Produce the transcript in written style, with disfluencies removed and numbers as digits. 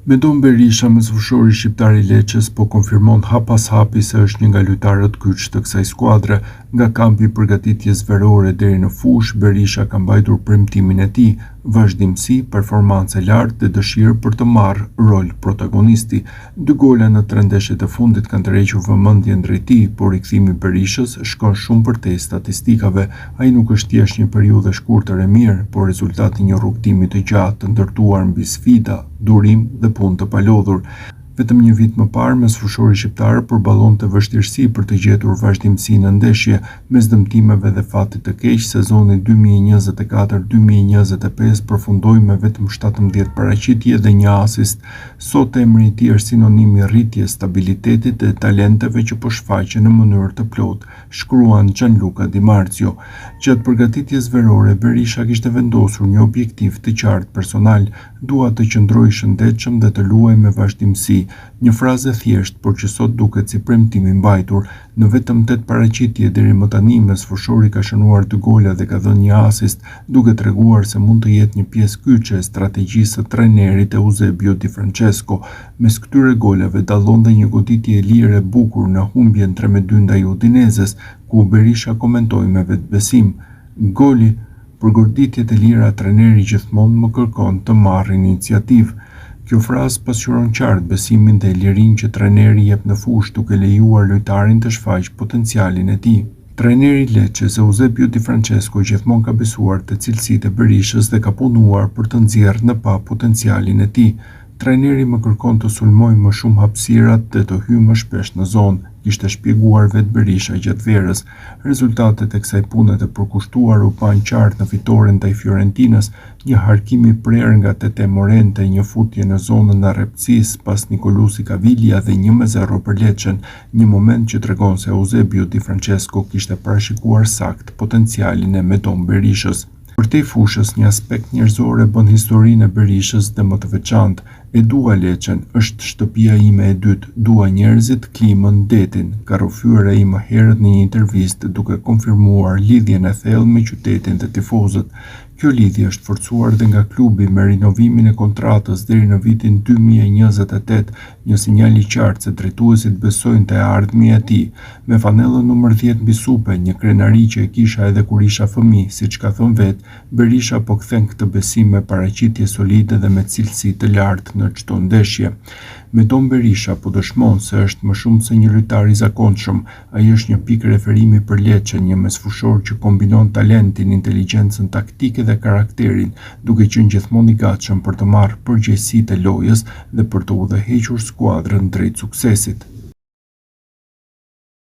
Medon Berisha, mesfushori shqiptar i Leçës, po konfirmon hap pas hapi se është një nga lojtarët kyç të kësaj skuadre. Nga kampi i përgatitjes verore deri në fushë, Berisha ka mbajtur premtimin e tij, vazhdimsi, performancë e lartë dhe dëshirë për të marrë rol protagonisti. 2 gola në 3 ndeshjet e fundit kanë tërhequr vëmendjen drejt tij, por rikthimi i Berishës shkon shumë përtej statistikave. Ai nuk është thjesht një periudhë e shkurtër e mirë, por rezultati i një rrugtimi të gjatë të ndërtuar mbi sfida, durim dhe punë të palodhur. Vetëm një vit më parë, mesfushori shqiptar përballonte vështirësi për të gjetur vazhdimsi në ndeshje, mes dëmtimeve dhe fatit të keq. Sezoni 2024-2025 përfundoi me vetëm 17 paraqitje dhe 1 asist. Sot emri i tij është sinonim i rritjes, stabilitetit dhe talenteve që po shfaqen në mënyrë të plotë, shkruan Gianluca Di Marzio. Gjatë përgatitjes verore, Berisha kishte vendosur një objektiv të qartë personal: dua të qëndroj i shëndetshëm dhe të luaj me vazhdimsi. Një frazë e thjeshtë, por që sot duket si premtim i mbajtur. Në vetëm 8 paraqitje deri më tani, mesfushori ka shënuar 2 gola dhe ka dhënë 1 asist, duke treguar se mund të jetë një pjesë kyçe e strategjisë së trajnerit Eusebio Di Francesco. Mes këtyre golave dallon dhe një goditje e lirë e bukur në humbjen 3-2 ndaj Udinezes, ku Berisha komentoi me vetbesim: "Goli, për goditjet e lira trajneri gjithmonë më kërkon të marr iniciativë." Kjo frazë pasqyron qartë besimin dhe lirinë që trajneri jep në fushë, duke lejuar lojtarin të shfaqë potencialin e tij. Trajneri i Lecces, Eusebio Di Francesco, gjithmonë ka besuar te cilësitë e Berishës dhe ka punuar për të nxjerrë në pa potencialin e tij. Trajneri më kërkon të sulmoj më shumë hapësirat dhe të hyj më shpesh në zonë, kishte shpjeguar vetë Berisha gjatë verës. Rezultatet e kësaj pune të përkushtuar u pan qartë në fitoren ndaj Fiorentinës, një harkim i prerë nga Tete Morente, një futje në zonën e rreptësisë pas Nicolusi Caviglia dhe 1-0 për Lecën, një moment që tregon se Eusebio Di Francesco kishte parashikuar sakt potencialin e Medon Berishës. Përtej fushës, një aspekt njerëzor e bën historinë e Berishës dhe më të veçantë. "E dua Lecën, është shtëpia ime e dytë, dua njerëzit, klimën, detin", ka rrëfyer ai më herët në një intervistë, duke konfirmuar lidhjen e thellë me qytetin dhe tifozët. Kjo lidhje është forcuar dhe nga klubi me rinovimin e kontratës deri në vitin 2028, një sinjal i qartë se drejtuesit besojnë te ardhmja e tij. Me fanellën numër 10 mbi supe, një krenari që e kisha edhe kur isha fëmijë, siç ka thënë vetë, Berisha po kthen këtë besim me paraqitje solide dhe me cilësi të lartë në çdo ndeshje. Medon Berisha po dëshmon se është më shumë se një lojtar i zakonshëm. Ai është një pikë referimi për Lecën, një mesfushor që kombinon talentin, inteligjencën taktike dhe karakterin, duke qenë gjithmonë i gatshëm për të marrë përgjegjësitë e lojës dhe për të udhëhequr skuadrën drejt suksesit.